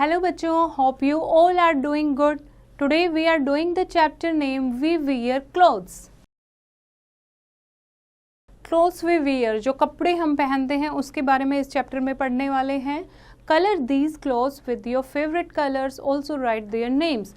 Hello बच्चों, hope you all are doing good. Today we are doing the chapter name We Wear Clothes. Clothes we wear, जो कपड़े हम पहनते हैं उसके बारे में इस चैप्टर में पढ़ने वाले हैं. Color these clothes with your favorite colors. Also write their names.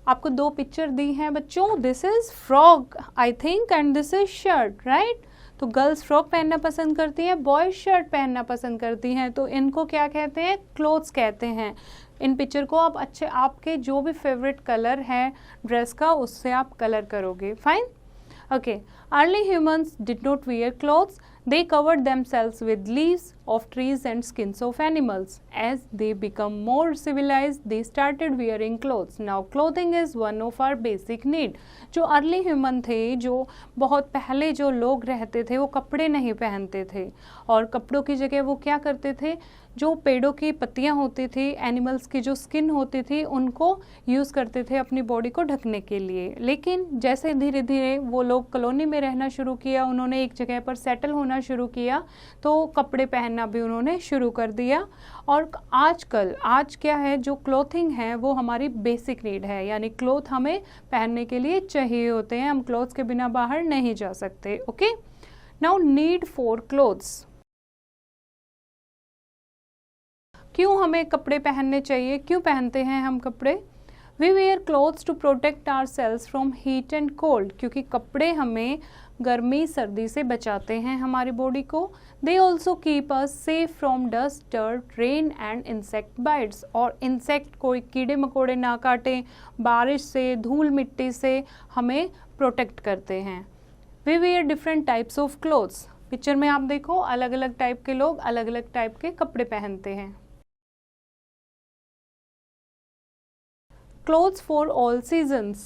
आपको दो पिक्चर दी हैं बच्चों. This is frog, I think, and this is shirt, right? तो गर्ल्स फ्रॉक पहनना पसंद करती हैं, बॉयज शर्ट पहनना पसंद करती हैं, तो इनको क्या कहते हैं? क्लोथ्स कहते हैं. इन पिक्चर को आप आपके जो भी फेवरेट कलर है ड्रेस का उससे आप कलर करोगे. Fine. Okay. Early humans did not wear clothes. They covered themselves with leaves of trees and skins of animals. As they become more civilized, they started wearing clothes. Now clothing is one of our basic need. जो early human थे, जो बहुत पहले जो लोग रहते थे, वो कपड़े नहीं पहनते थे और कपड़ों की जगह वो क्या करते थे? जो पेड़ों की पत्तियां होती थी, एनिमल्स की जो स्किन होती थी, उनको यूज़ करते थे अपनी बॉडी को ढकने के लिए. लेकिन जैसे धीरे धीरे वो लोग कॉलोनी में रहना शुरू किया, उन्होंने एक जगह पर सेटल होना शुरू किया, तो कपड़े पहनना भी उन्होंने शुरू कर दिया. और आज क्या है, जो क्लोथिंग है वो हमारी बेसिक नीड है, यानी क्लोथ हमें पहनने के लिए चाहिए होते हैं. हम क्लोथ्स के बिना बाहर नहीं जा सकते. Okay. Now need for clothes. क्यों हमें कपड़े पहनने चाहिए? क्यों पहनते हैं हम कपड़े? We wear clothes to protect our selves from heat and cold. क्योंकि कपड़े हमें गर्मी सर्दी से बचाते हैं हमारी बॉडी को. They also keep us safe from dust, dirt, rain and insect bytes. और इंसेक्ट, कोई कीड़े मकोड़े ना काटें, बारिश से, धूल मिट्टी से हमें प्रोटेक्ट करते हैं. We wear different types of clothes. Picture में आप देखो, अलग अलग टाइप के लोग अलग अलग टाइप के कपड़े पहनते हैं. Clothes for all seasons.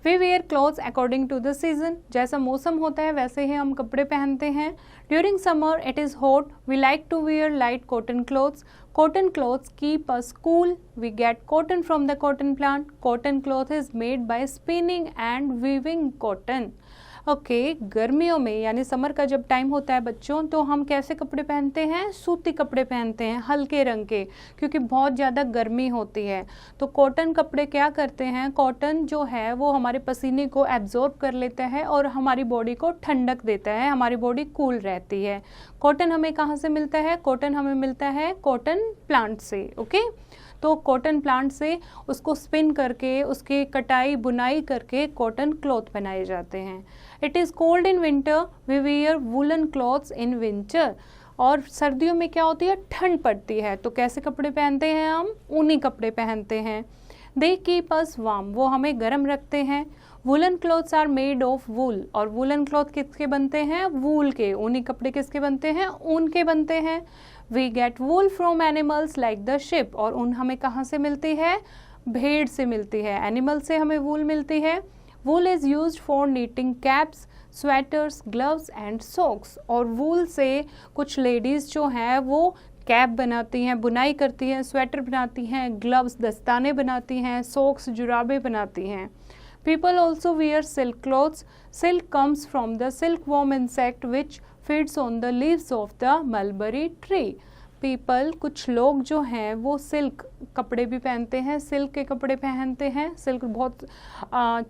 We wear clothes according to the season. जैसा मौसम होता है वैसे ही हम कपड़े पहनते हैं. During summer it is hot. We like to wear light cotton clothes. Cotton clothes keep us cool. We get cotton from the cotton plant. Cotton cloth is made by spinning and weaving cotton. Okay. गर्मियों में यानी summer का जब time होता है बच्चों, तो हम कैसे कपड़े पहनते हैं? सूती कपड़े पहनते हैं, हल्के रंग के, क्योंकि बहुत ज़्यादा गर्मी होती है. तो कॉटन कपड़े क्या करते हैं? कॉटन जो है वो हमारे पसीने को एब्जॉर्ब कर लेता है और हमारी बॉडी को ठंडक देता है, हमारी बॉडी कूल रहती है. कॉटन हमें कहाँ से मिलता है? कॉटन हमें मिलता है कॉटन प्लांट से. ओके. तो कॉटन प्लांट से उसको स्पिन करके, उसकी कटाई बुनाई करके कॉटन क्लॉथ बनाए जाते हैं. It is cold in winter. We wear woollen clothes in winter. और सर्दियों में क्या होती है? ठंड पड़ती है. तो कैसे कपड़े पहनते हैं हम? ऊनी कपड़े पहनते हैं. They keep us warm. वो हमें गर्म रखते हैं. Woollen clothes are made of wool. और वुलन क्लॉथ किसके बनते हैं? वूल के. ऊनी कपड़े किसके बनते हैं? ऊन के बनते हैं. We get wool from animals like the sheep. और ऊन हमें कहाँ से मिलती है? भेड़ से मिलती है. एनिमल से हमें वूल मिलती है. Wool is used for knitting caps, sweaters, gloves and socks. और वूल से कुछ लेडीज़ जो हैं वो कैप बनाती हैं, बुनाई करती हैं, स्वेटर बनाती हैं, ग्लव्स दस्ताने बनाती हैं, सॉक्स जुराबे बनाती हैं. People also wear silk clothes. Silk comes from the silkworm insect which feeds on the leaves of the mulberry tree. कुछ लोग जो हैं वो सिल्क कपड़े भी पहनते हैं, सिल्क के कपड़े पहनते हैं. सिल्क बहुत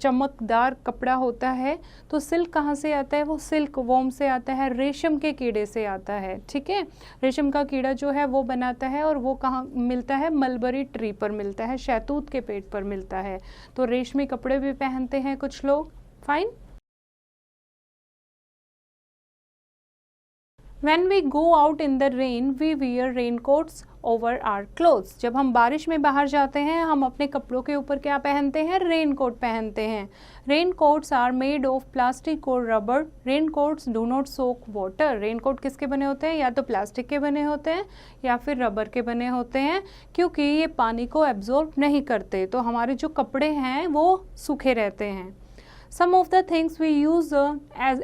चमकदार कपड़ा होता है. तो सिल्क कहाँ से आता है? वो सिल्क वॉर्म से आता है, रेशम के कीड़े से आता है. ठीक है. रेशम का कीड़ा जो है वो बनाता है, और वो कहाँ मिलता है? मलबरी ट्री पर मिलता है, शहतूत के पेड़ पर मिलता है. तो रेशमी कपड़े भी पहनते हैं कुछ लोग. Fine. When we go out in the rain, we wear raincoats over our clothes. जब हम बारिश में बाहर जाते हैं, हम अपने कपड़ों के ऊपर क्या पहनते हैं? रेनकोट पहनते हैं. Raincoats are made of plastic or rubber. Raincoats do not soak water. Raincoat किसके बने होते हैं? या तो प्लास्टिक के बने होते हैं या फिर रबर के बने होते हैं, क्योंकि ये पानी को एब्जॉर्ब नहीं करते. तो हमारे जो कपड़े हैं वो सूखे रहते हैं. Some of the things we use as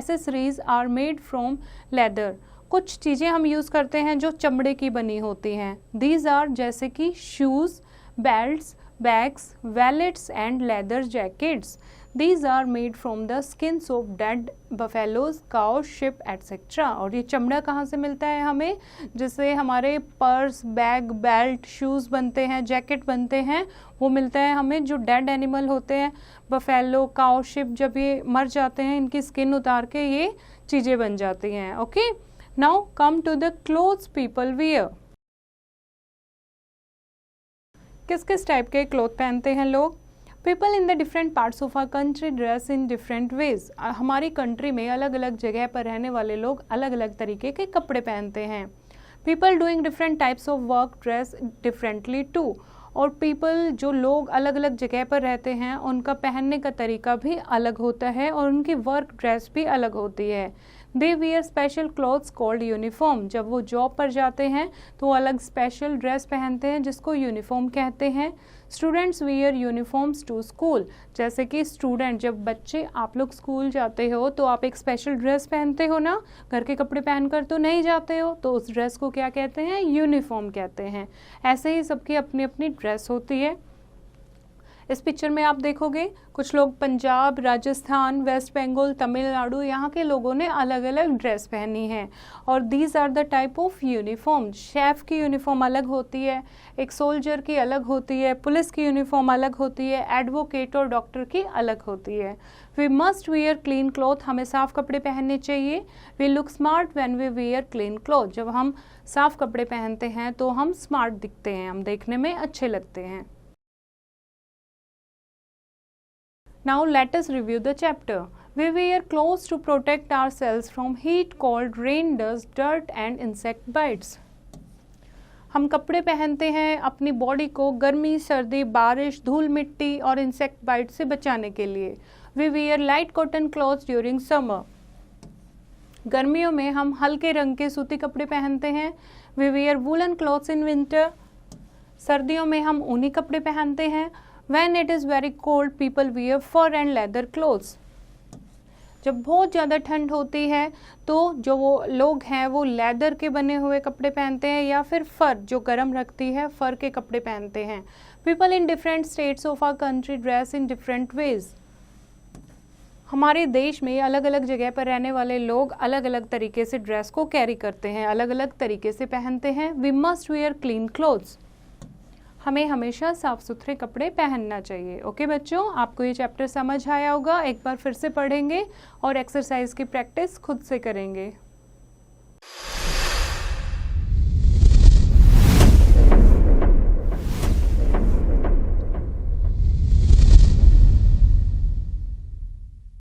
accessories are made from leather. कुछ चीज़ें हम यूज़ करते हैं जो चमड़े की बनी होती हैं. These are जैसे कि shoes, belts, bags, wallets and leather jackets. These are made from the skins of dead buffaloes, cow, sheep etcetera. और ये चमड़ा कहाँ से मिलता है हमें, जिससे हमारे पर्स, बैग, बेल्ट, शूज़ बनते हैं, जैकेट बनते हैं, वो मिलता है हमें जो डेड एनिमल होते हैं, बफेलो, काउ, शिप, जब ये मर जाते हैं इनकी स्किन उतार के ये चीज़ें बन जाती हैं। Okay, now come to the clothes people wear. किस किस टाइप के क्लोथ पहनते हैं लोग? People in the different parts of our country dress in different ways. हमारी कंट्री में अलग अलग जगह पर रहने वाले लोग अलग अलग तरीके के कपड़े पहनते हैं। People doing different types of work dress differently too. और पीपल, जो लोग अलग अलग जगह पर रहते हैं, उनका पहनने का तरीका भी अलग होता है और उनकी वर्क ड्रेस भी अलग होती है। They wear special clothes called uniform. जब वो जॉब पर जाते हैं तो वो अलग स्पेशल ड्रेस पहनते हैं जिसको यूनिफॉर्म कहते हैं। Students wear uniforms to school. जैसे कि स्टूडेंट, जब बच्चे आप लोग स्कूल जाते हो तो आप एक स्पेशल ड्रेस पहनते हो ना, घर के कपड़े पहनकर तो नहीं जाते हो, तो उस ड्रेस को क्या कहते हैं? यूनिफॉर्म कहते हैं। ऐसे ही सबकी अपनी अपनी ड्रेस होती है। इस पिक्चर में आप देखोगे कुछ लोग पंजाब, राजस्थान, वेस्ट बंगाल, तमिलनाडु, यहाँ के लोगों ने अलग अलग ड्रेस पहनी है। और these are the type of uniform. Chef की यूनिफॉर्म अलग होती है, एक सोल्जर की अलग होती है, पुलिस की यूनिफॉर्म अलग होती है, एडवोकेट और डॉक्टर की अलग होती है। We must wear clean cloth. हमें साफ कपड़े पहनने चाहिए। We look smart when we wear clean cloth. जब हम साफ कपड़े पहनते हैं तो हम स्मार्ट दिखते हैं, हम देखने में अच्छे लगते हैं। Now let us review the chapter. We wear clothes to protect ourselves from heat, cold, rain, dust, dirt and insect bites. हम कपड़े पहनते हैं अपनी बॉडी को गर्मी, सर्दी, बारिश, धूल मिट्टी और इंसेक्ट बाइट से बचाने के लिए। We wear light cotton clothes during summer. गर्मियों में हम हल्के रंग के सूती कपड़े पहनते हैं। We wear woolen clothes in winter. सर्दियों में हम ऊनी कपड़े पहनते हैं। When it is very cold, people wear fur and leather clothes. जब बहुत ज़्यादा ठंड होती है तो जो वो लोग हैं वो लेदर के बने हुए कपड़े पहनते हैं या फिर फर, जो गर्म रखती है, फर के कपड़े पहनते हैं। People in different states of our country dress in different ways. हमारे देश में अलग अलग जगह पर रहने वाले लोग अलग अलग तरीके से ड्रेस को कैरी करते हैं, अलग अलग तरीके से पहनते हैं। We must wear clean clothes. हमें हमेशा साफ सुथरे कपड़े पहनना चाहिए। ओके बच्चों, आपको ये चैप्टर समझ आया होगा। एक बार फिर से पढ़ेंगे और एक्सरसाइज की प्रैक्टिस खुद से करेंगे।